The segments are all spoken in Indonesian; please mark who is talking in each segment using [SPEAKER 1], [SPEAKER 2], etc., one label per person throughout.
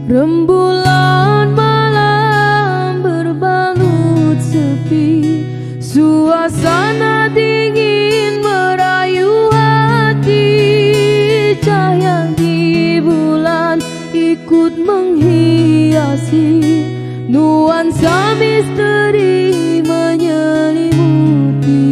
[SPEAKER 1] Rembulan malam berbalut sepi, suasana dingin merayu hati. Cahaya di bulan ikut menghiasi, nuansa misteri menyelimuti.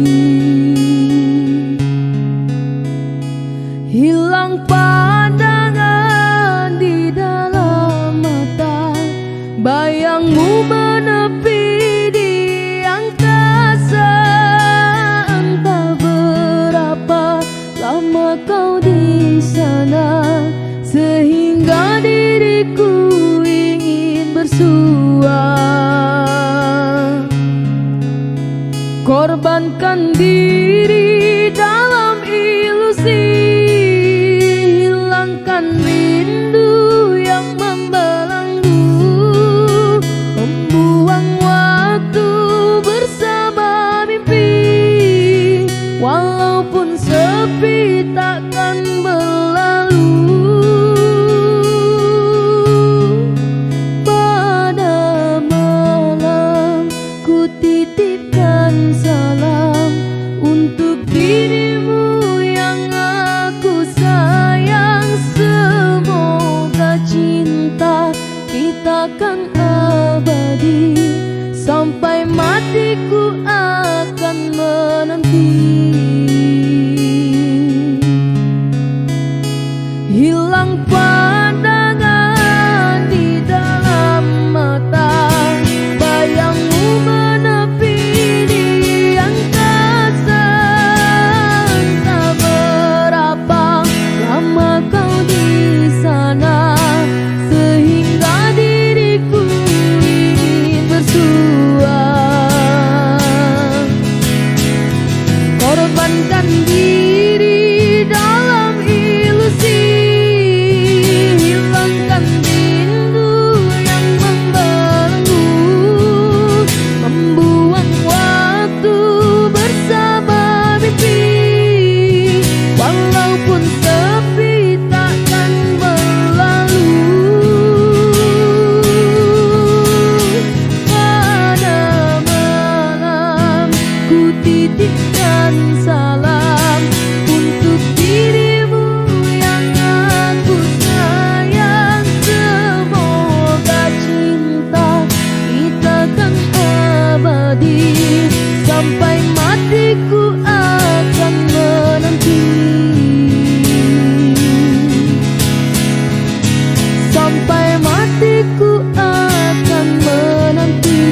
[SPEAKER 1] Hilang pandangan di dalam mata, bayangmu menepi di angkasa. Entah berapa lama kau di sana, sehingga diriku ingin bersua. Korbankan diri dalam ilusi, hilangkan rindu yang membelenggu, membuang waktu bersama mimpi. Walaupun sepi takkan berlalu. Pada malam ku titipkan salam untuk dirimu yang aku sayang. Semoga cinta kita kan abadi, sampai matiku akan menanti. Hilang pandangan di dalam mata, bayangmu menepi di angkasa. Entah berapa lama kau di sana, sehingga diriku ingin bersua. Korbankan diri dalam ilusi, hilangkan rindu yang membelenggu, membuang waktu bersama mimpi. Walaupun sepi takkan berlalu. Pada malam ku titipkan salam untuk dirimu yang aku sayang. Semoga cinta kita kan abadi, sampai matiku akan menanti. Sampai matiku akan menanti.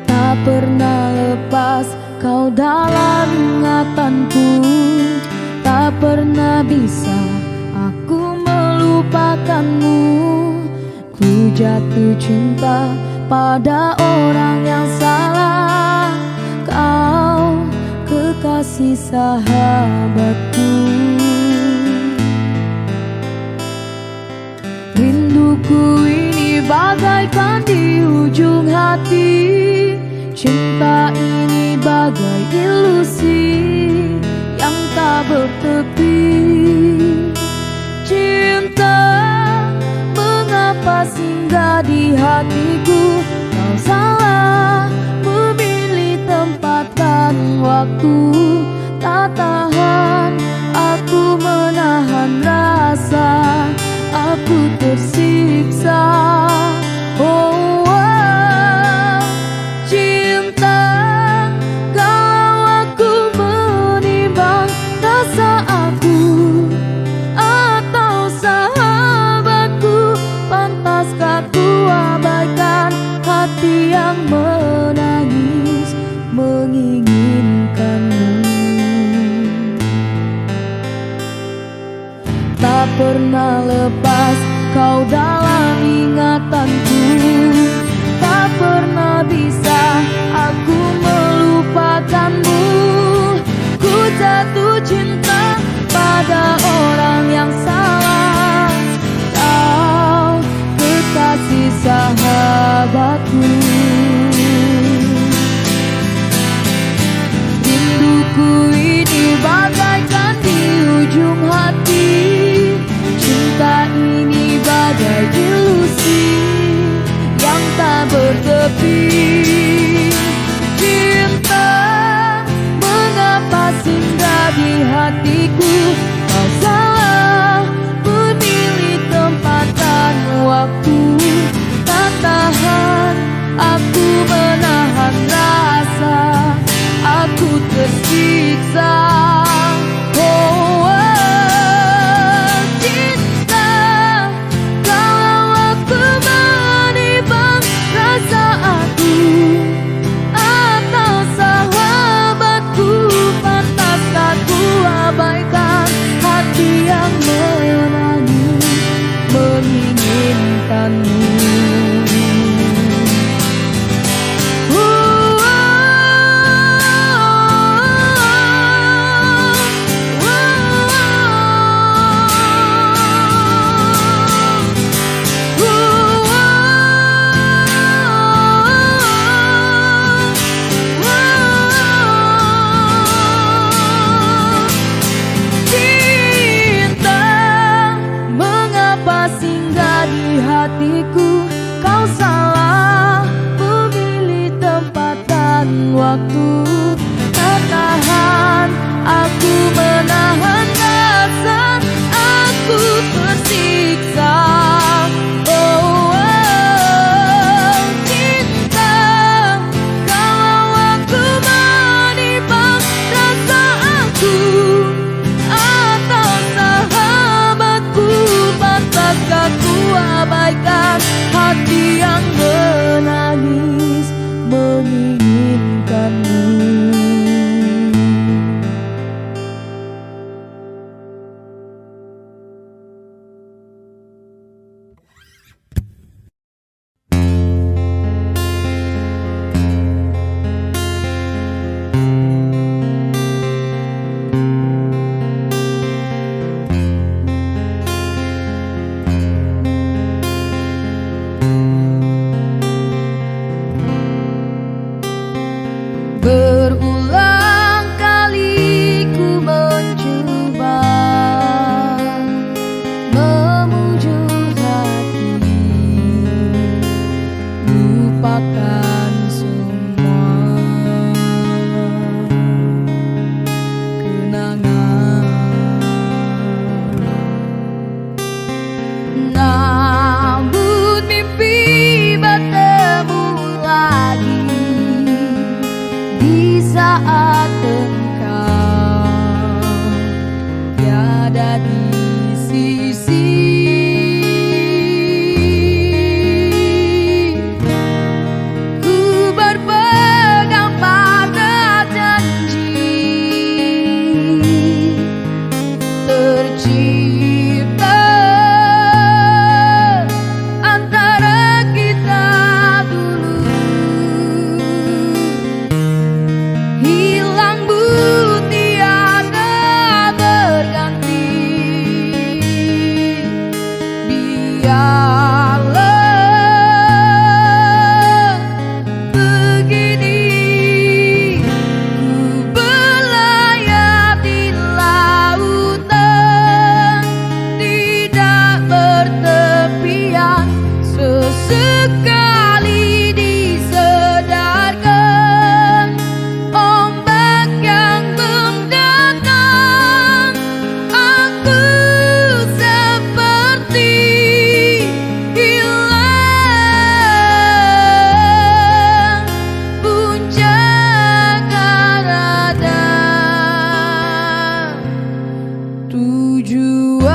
[SPEAKER 1] Tak pernah lepas kau dalam ingatanku, tak pernah bisa aku melupakanmu. Ku jatuh cinta pada orang yang salah, kau kekasih sahabatku. Rinduku ini bagaikan di ujung hati, cinta ini bagai ilusi yang tak bertepi. Cinta, mengapa singgah di hatiku? Kau salah memilih tempat dan waktu. Tak tahan aku menahan rasa, aku tersiksa. Oh, cinta, kalau aku menimbang rasa aku atau sahabatku, pantaskah ku abaikan hati yang menangis? ingatanku. Tak pernah bisa aku melupakanmu. Ku jatuh cinta pada orang yang salah. Kau kekasih sahabatku. Rinduku ini bagaikan di ujung hati. Cinta ini bagai ilusi yang tak bertepi. Cinta, mengapa singgah di hatiku? Kau salah memilih tempat dan waktu. Tak tahan aku menahan rasa, aku tersiksa. Oh, cinta, kalau aku menimbang rasa aku atau sahabatku, pantaskah ku abaikan hati yang menangis menginginkanmu? Hatiku, kau salah memilih tempat dan waktu. Tak tahan aku menahan rasa, aku tersiksa. Oh, cinta, kalau aku menimbang rasa aku atau sahabatku, pantaskah ku abaikan hati yang menangis menginginkanmu? Berulang kali ku mencoba memujuk hati, lupakan semua kenangan. Namun mimpi bertemu lagi di saat engkau tiada di sisi. Ku berpegang pada janji tercipta antara kita dulu. Hilang bu tiada berganti. Biarlah begini ku berlayar di lautan tidak bertepian. Sesekali disedarkan ombak yang mendatang. Aku seperti hilang puncak ada tujuan.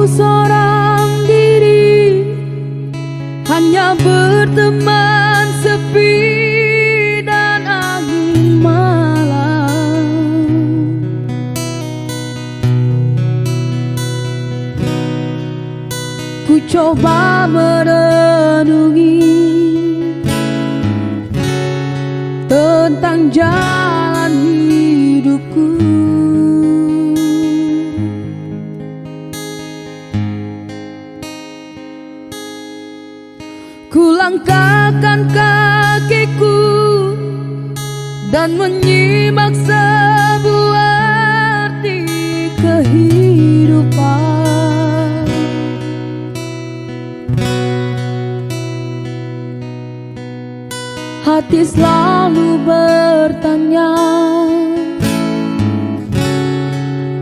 [SPEAKER 1] seorang diri, hanya berteman sepi dan angin malam. Ku coba merenungi tentang jalan hidupku. Ku langkahkan kakiku dan menyimak sebuah arti kehidupan. Hati selalu bertanya,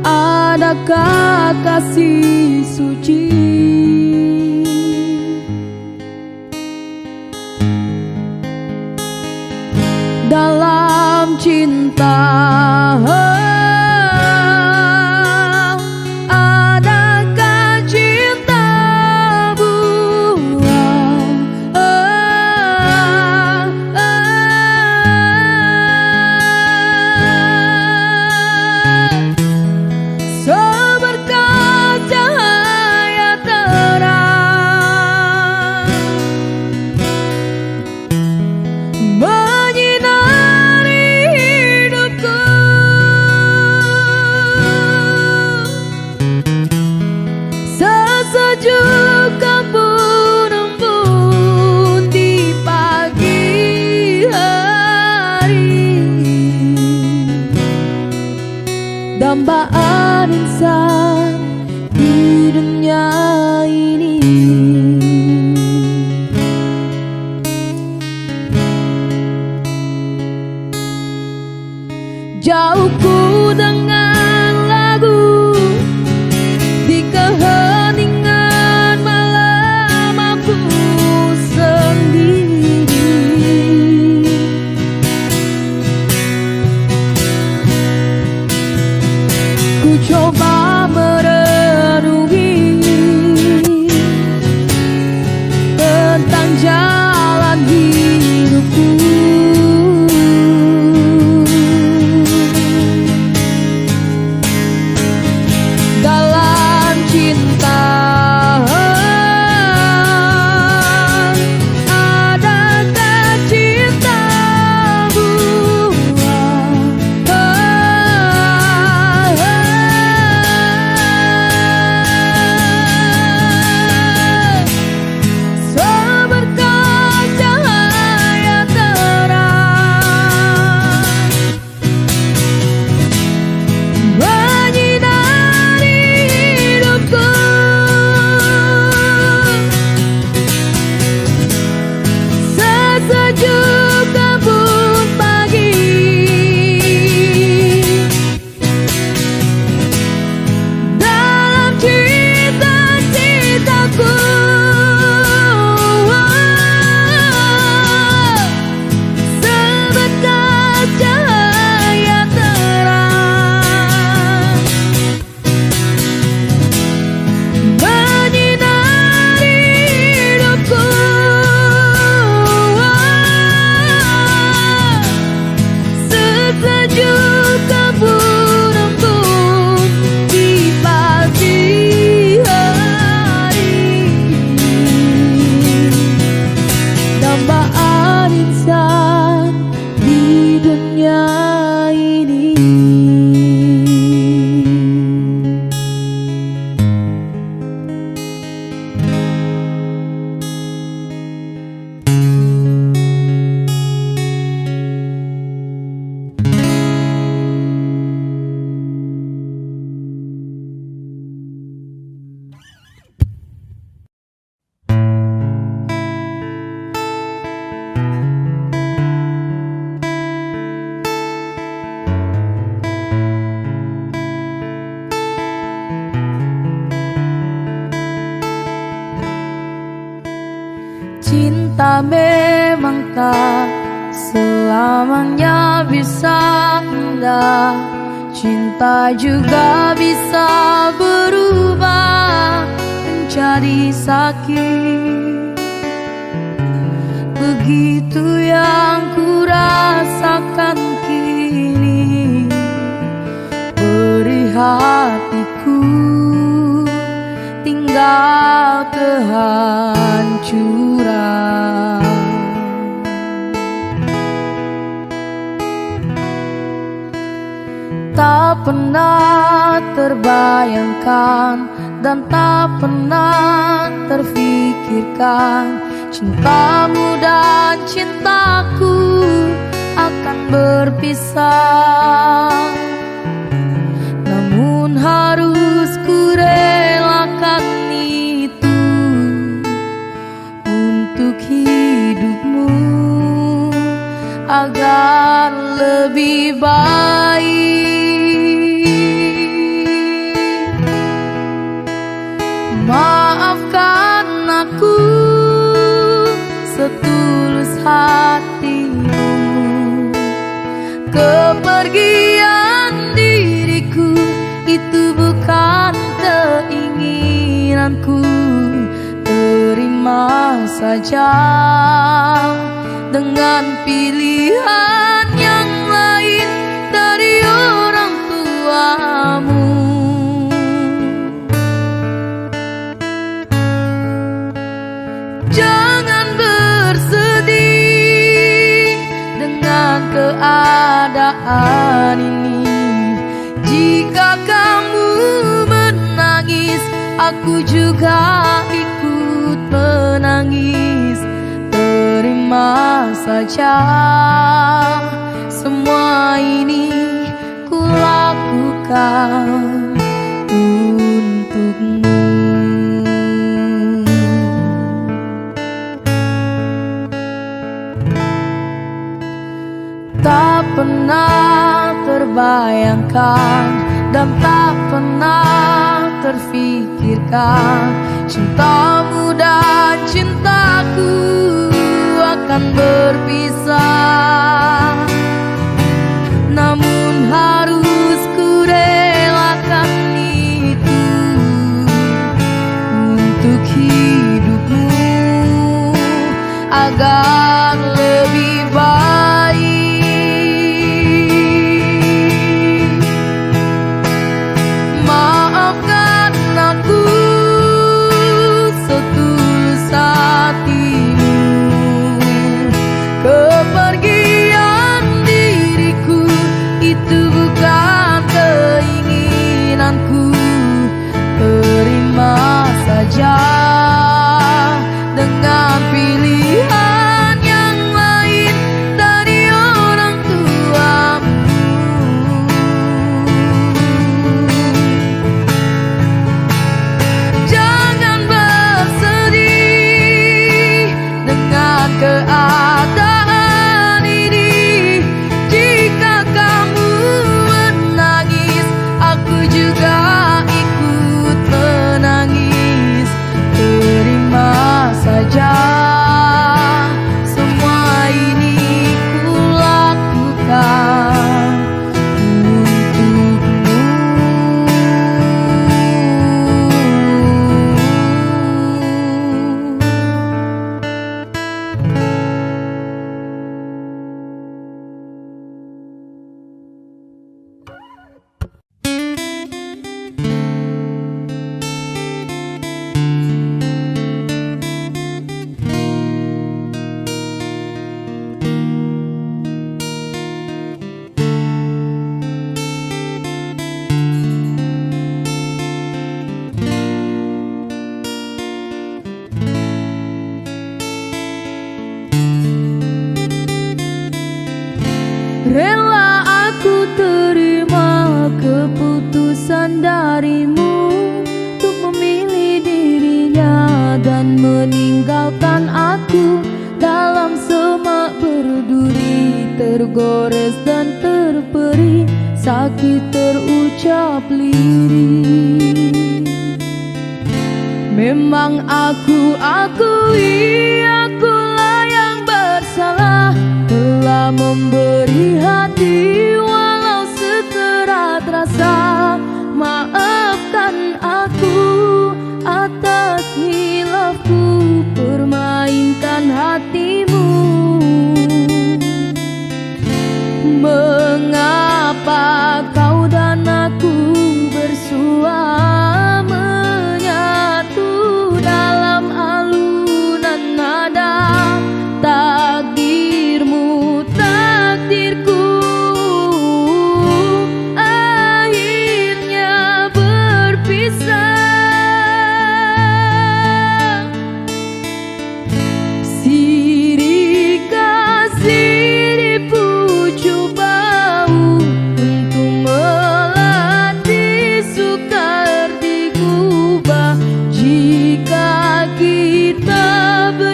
[SPEAKER 1] adakah kasih suci dalam cinta? Adakah cinta buang? Seberkas cahaya terang sejuk embun-embun di pagi hari, dambaan insan di dunia ini. Jauhku dengan lagu di keheningan malam aku sendiri. Ku coba merenungi tentang jalan hidupku. Dalam cinta, adakah cinta buang? Seberkas cahaya terang menyinari hidupku. Sesejuk embun pagi dalam cita-citaku. Seberkas cahaya terang menyinari hidupku. Sesejuk embun-embun di pagi hari, dambaan insan di dunia ini. Cinta memang tak selamanya bisa indah, cinta juga bisa berubah menjadi sakit. Begitu yang ku rasakan kini, beri hatiku tinggal kehancuran. Tak pernah terbayangkan dan tak pernah terfikirkan cintamu dan cintaku akan berpisah. Namun harus ku relakan itu untuk hidupmu agar lebih baik. Maafkan aku setulus hatimu, kepergian diriku itu bukan keinginanku. Terima saja dengan pilihan yang lain dari orang tuamu. Jangan bersedih dengan keadaan ini. Jika kamu menangis, aku juga ikut menangis. Terima saja semua ini ku lakukan untukmu. Tak pernah terbayangkan dan tak pernah terfikirkan cintamu dan cintaku akan berpisah. Namun harus ku relakan itu untuk hidupmu agar lebih baik. Maafkan aku setulus hatimu, kepergian diriku itu bukan keinginanku. Terima saja dengan pilihan yang lain dari orang tuamu. Jangan bersedih dengan keadaan ini. Jika kamu menangis, aku juga ikut menangis. Terima saja semua ini ku lakukan untukmu. Rela aku terima keputusan darimu untuk memilih dirinya dan meninggalkan aku dalam semak berduri, tergores dan terperi, sakit terucap lirih. Memang aku akui akulah yang bersalah, telah memberi hati walau sekerat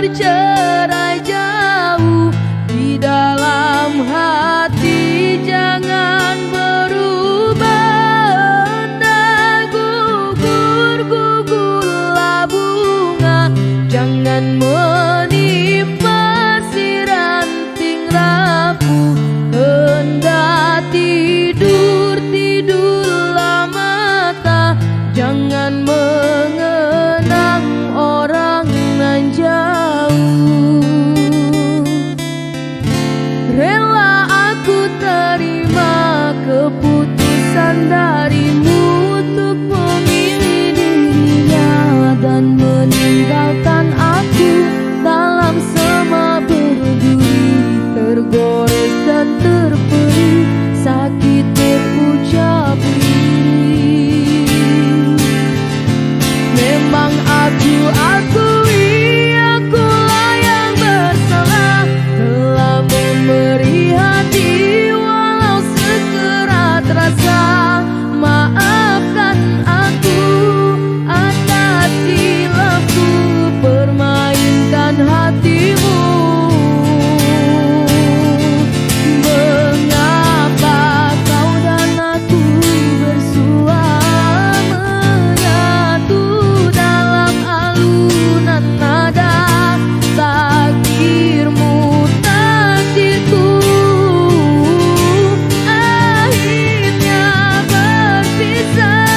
[SPEAKER 1] bercerai jauh, di dalam hati jangan berubah. Entah gugur-gugurlah bunga, jangan menimpa si ranting rapuh. Hendak tidur-tidurlah mata, jangan mengenang orang nan jauh. Rela aku terima keputusan darimu untuk memilih dirinya dan meninggalkan aku dalam sema berduri, tergores dan terperi, sakit terucap lirih. Memang aku akui akulah yang bersalah, telah memberi hati walau sekerat rasa. Maafkan aku atas silapku permainkan hatimu. Mengapa kau dan aku bersua menyatu dalam alunan nada? Takdirmu takdirku, akhirnya berpisah.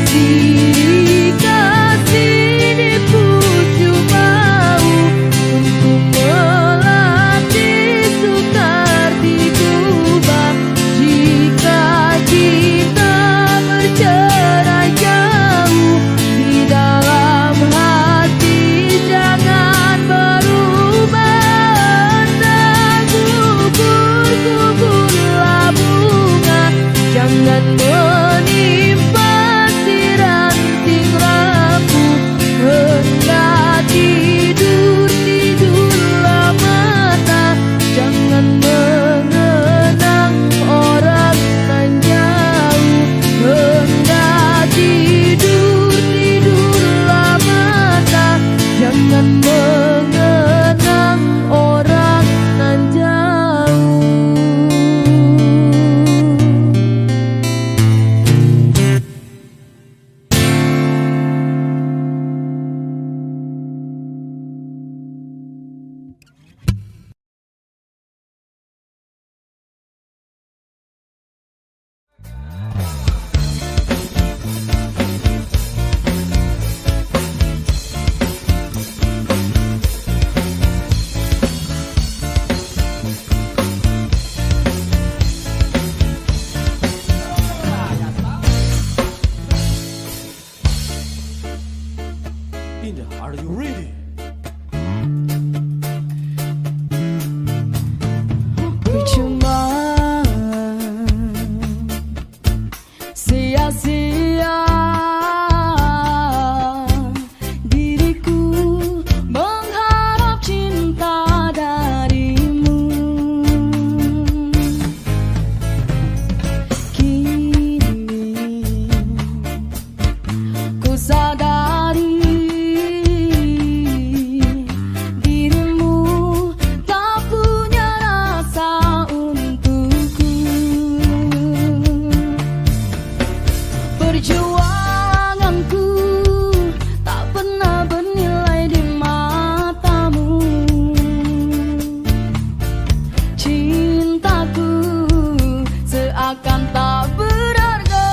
[SPEAKER 1] Silih kasih di pucuk bau untuk melatih sukar digubah. Jika kita bercerai jauh, di dalam hati jangan berubah. Entah gugur-gugurlah bunga, jangan menimpa si ranting rapuh. Hendak tidur-tidurlah mata, jangan mengenang orang nan jauh. Hendak tidur-tidurlah mata, jangan mengenang orang nan jauh.
[SPEAKER 2] Indah, are you ready?
[SPEAKER 1] Percuma sia-sia diriku mengharap cinta darimu. Kini ku sadari perjuanganku tak pernah bernilai di matamu. Cintaku seakan tak berharga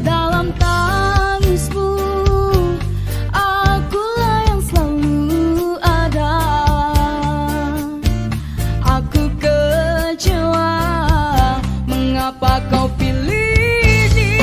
[SPEAKER 1] dalam tangismu. Akulah yang selalu ada. Aku kecewa, mengapa kau pilih dia?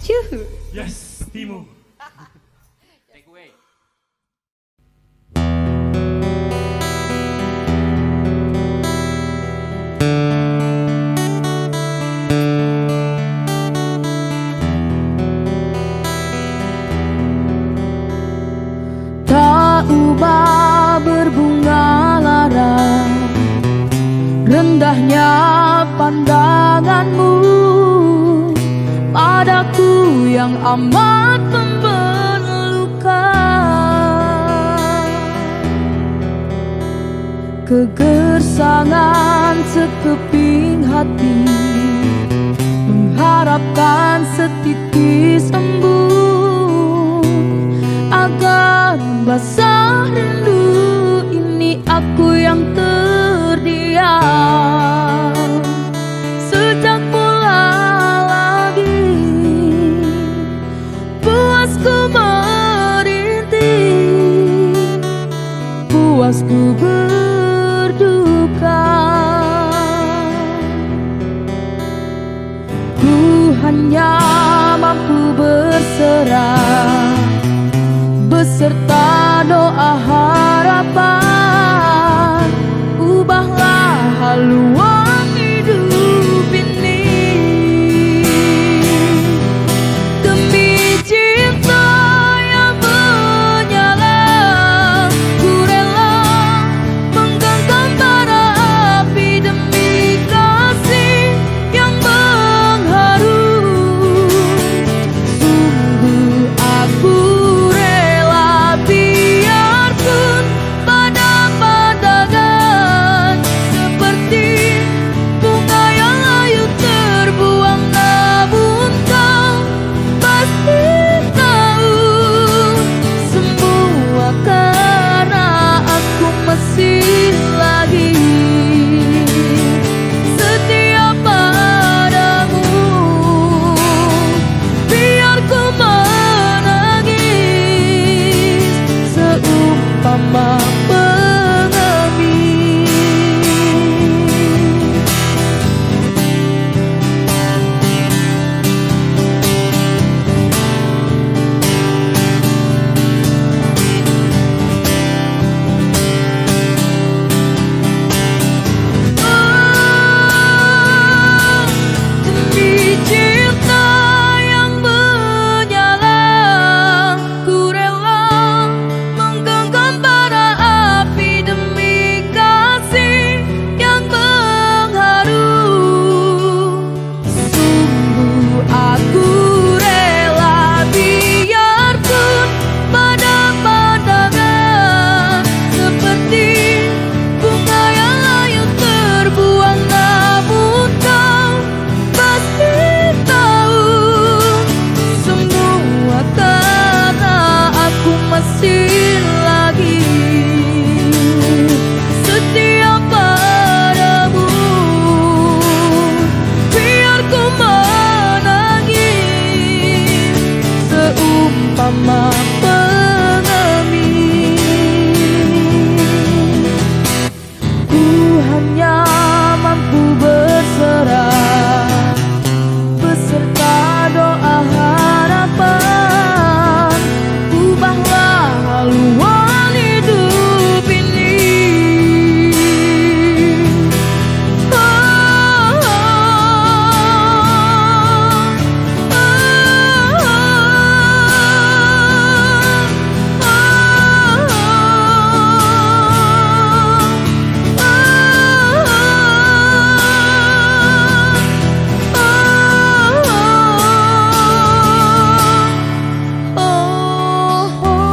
[SPEAKER 1] Yuhu.
[SPEAKER 2] Yes, Timo.
[SPEAKER 3] Take away.
[SPEAKER 1] Tak ubah berbunga lara, rendahnya pandanganmu padaku yang amat membelukan. Kegersangan sekeping hati mengharapkan setitis embun agar basah rindu ini aku yang terdiam. Sejak mula lagi puasku merintih, puasku berduka. Ku hanya mampu berserah beserta doa harapan, ubahlah haluan hidup ini. Demi cinta yang menyala, ku rela menggenggam bara api. Demi kasih yang mengharu, sungguh aku biarpun pada pandangan seperti bunga yang layu terbuang, namun kau pasti tahu semua karena aku masih lagi setia padamu. Biar ku seumpama pengemis. Demi cinta yang menyala, ku rela menggenggam bara api. Demi kasih yang mengharu, sungguh aku rela biarpun pada pandangan seperti bunga yang layu terbuang, namun kau pasti tahu semua karena aku masih lagi setia padamu. Biar ku menangis seumpama pengemis. Ku hanya mampu berserah beserta doa harapan, ubahlah haluan hidup ini. Oh, oh, oh,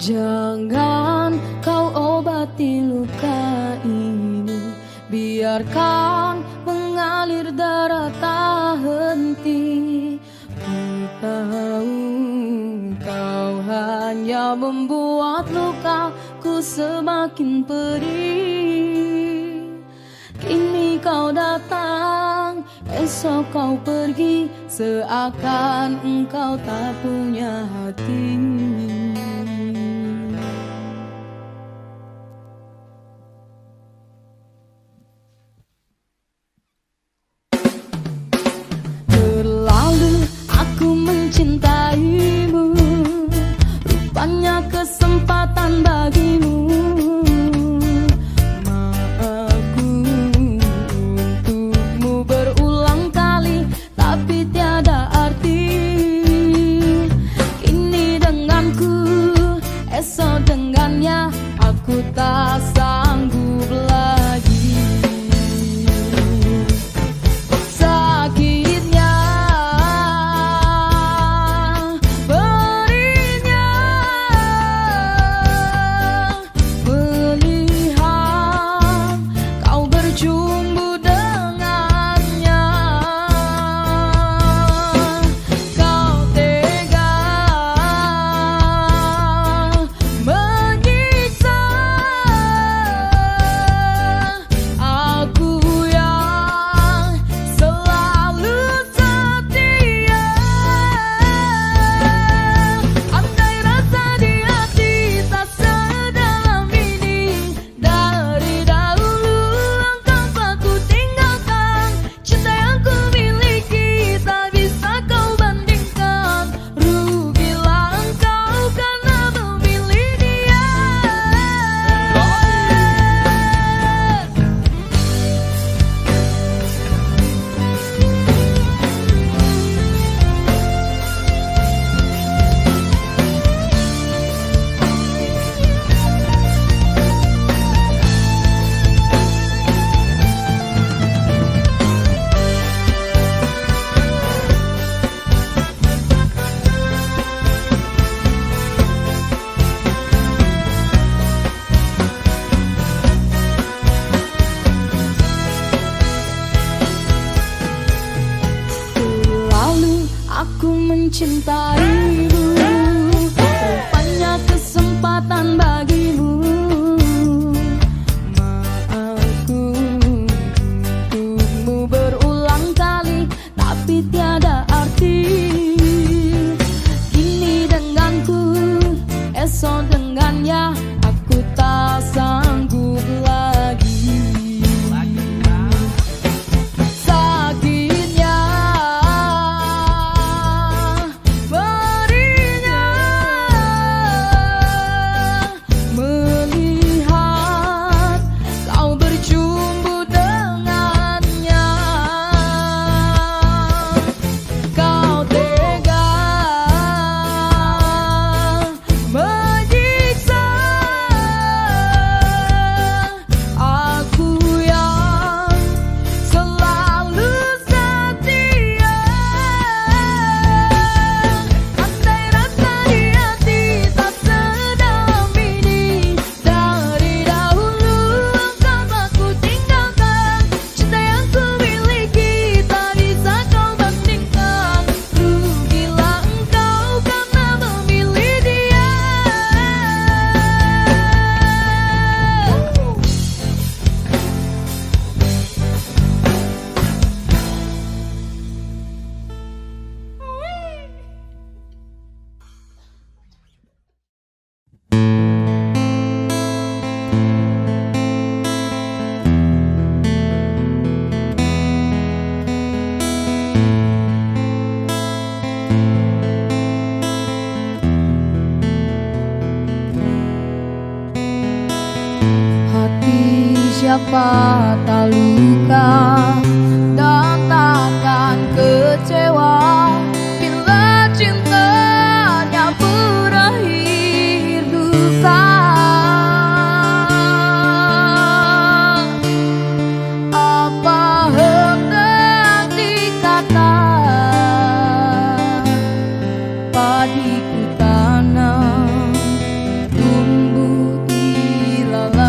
[SPEAKER 1] jangan kau obati luka ini, biarkan mengalir darah tak henti. Ku tahu kau hanya membuat lukaku semakin pedih. kau datang, esok kau pergi, seakan engkau tak punya hati. Terlalu aku mencintaimu, rupanya kesempatan bagimu. Maafku untukmu berulang kali, tapi tiada arti. Kini denganku, esok dengannya, aku tak sanggup lagi. Sakitnya, perihnya, melihat kau berjumpa dengannya. Kau tega menyiksa aku yang selalu setia. Andai rasa di hati tak sedalam ini, dari dahulu engkau aku tinggalkan. Cinta yang ku miliki tak bisa kau bandingkan. Rugilah engkau karena memilih dia. Terlalu aku mencintaimu, rupanya kesempatan bagimu. Maafku untukmu berulang kali, tapi tiada arti. Kini denganku, esok dengannya, aku tak sanggup lagi. Sakitnya, perihnya, melihat kau berjumpa dengannya. Kau tega menyiksa aku yang selalu setia. Andai rasa di hati tak sedalam ini, dari dahulu engkau aku tinggalkan. Cinta yang ku miliki tak bisa kau bandingkan. Rugilah engkau karena memilih dia. Hati siapa tak luka dan takkan kecewa bila cintanya berakhir duka. Apa hendak dikata, padiku tanam tumbuh ilalang.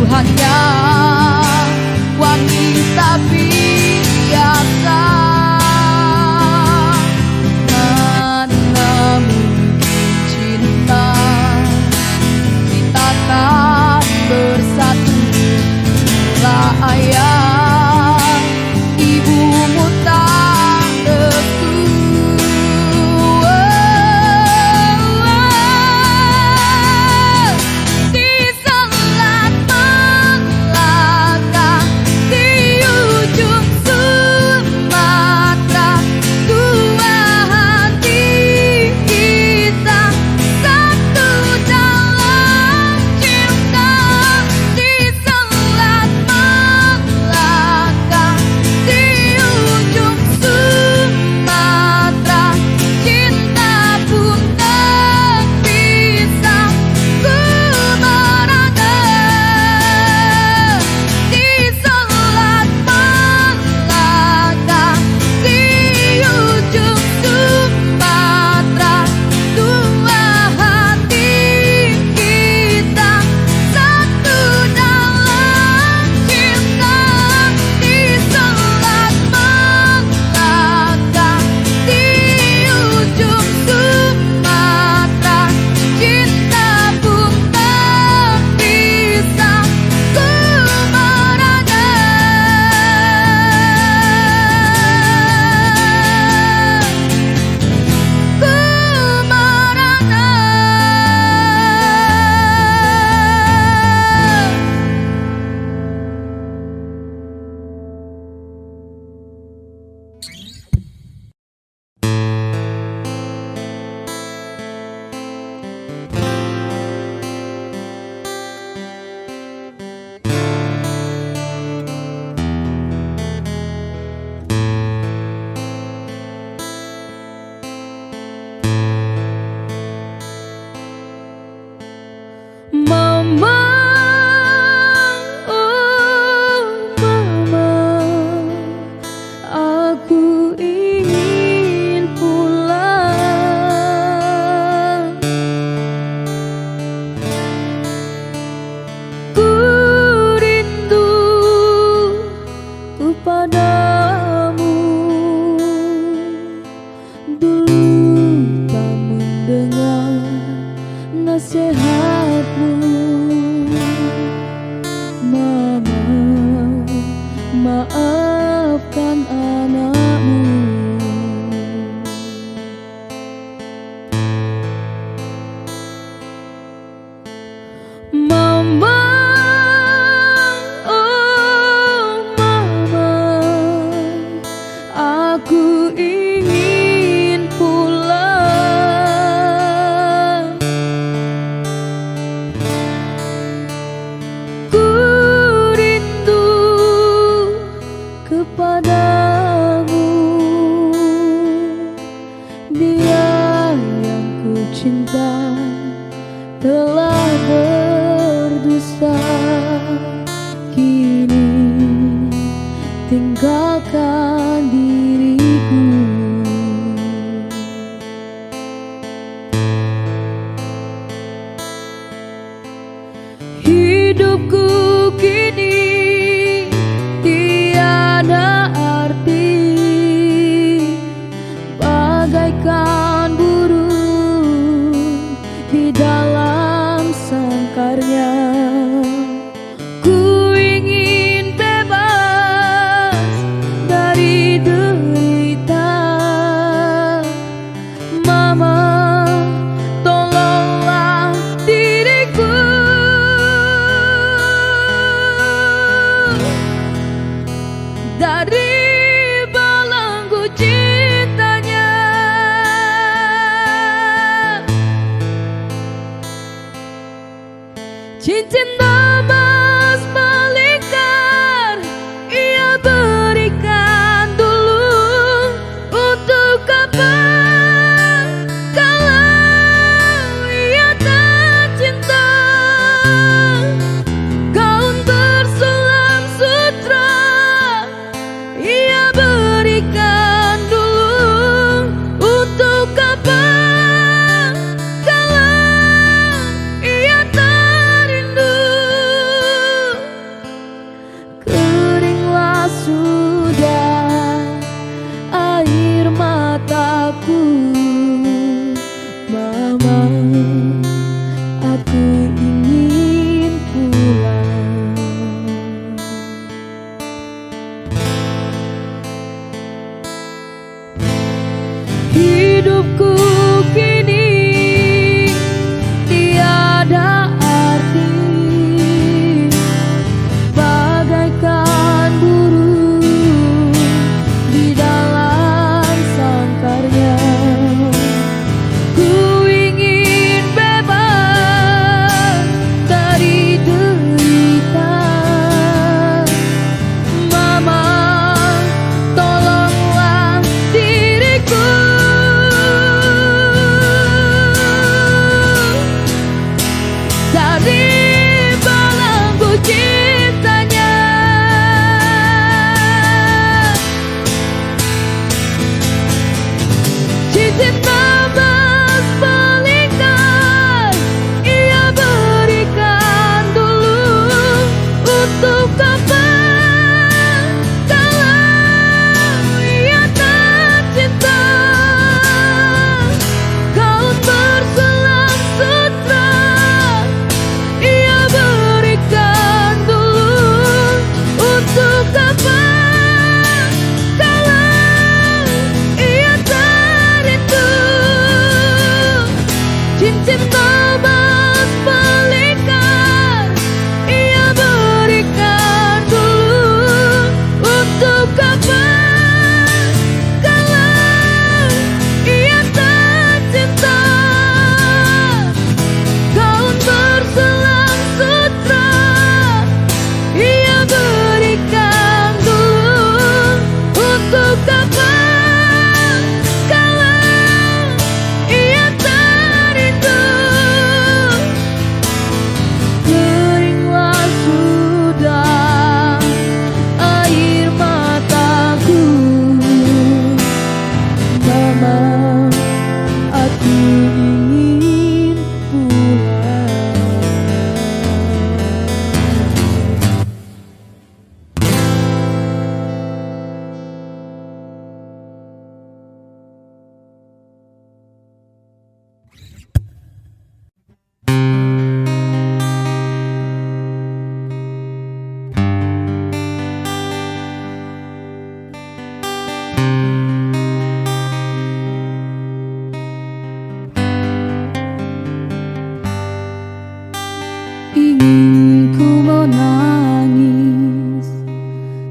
[SPEAKER 1] hanya wanita biasa. Mana mungkin cinta kita tak bersatu. Lah ayah ibumu tak restu. Di Selat Malaka, di ujung Sumatera, dua hati kita satu dalam cinta. Di Selat Malaka,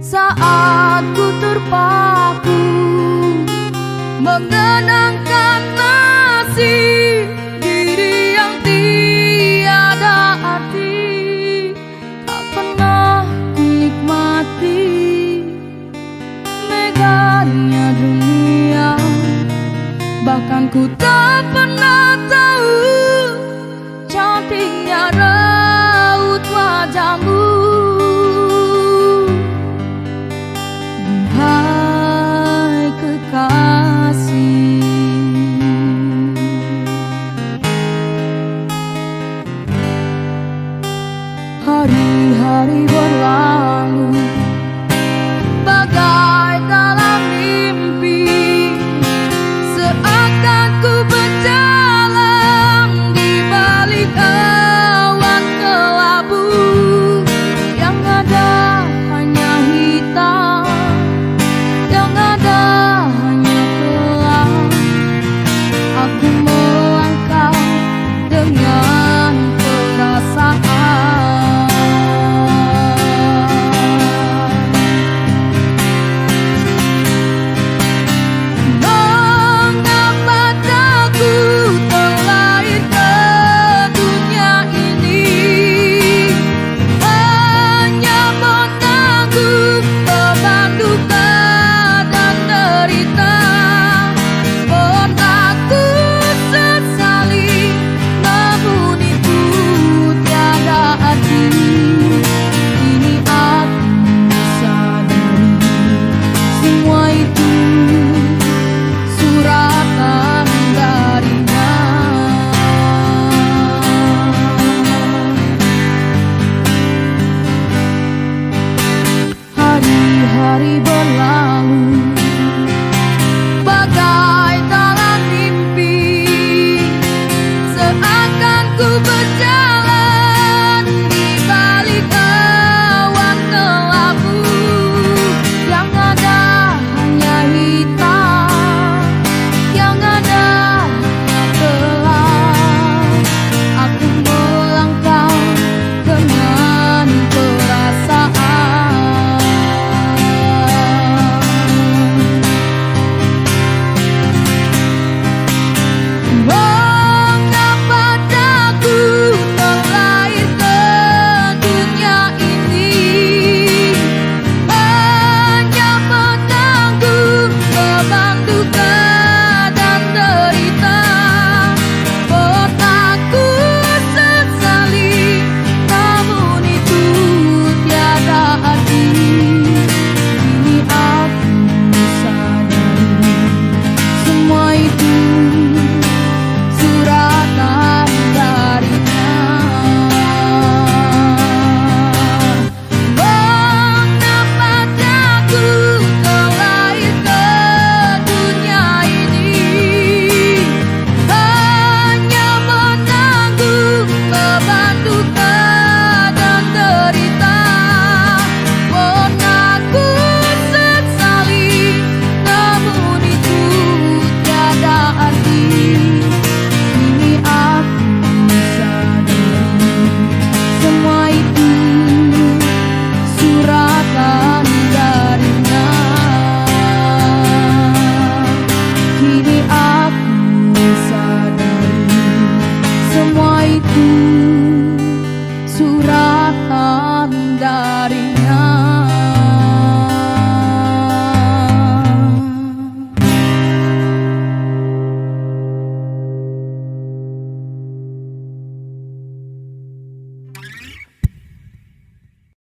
[SPEAKER 1] saat ku terpaku mengenangkan nasib diri yang tiada arti. Tak pernah ku nikmati megahnya dunia, bahkan ku tak pernah tahu cantiknya raut wajahmu. Hai kekasih, hari-hari berlalu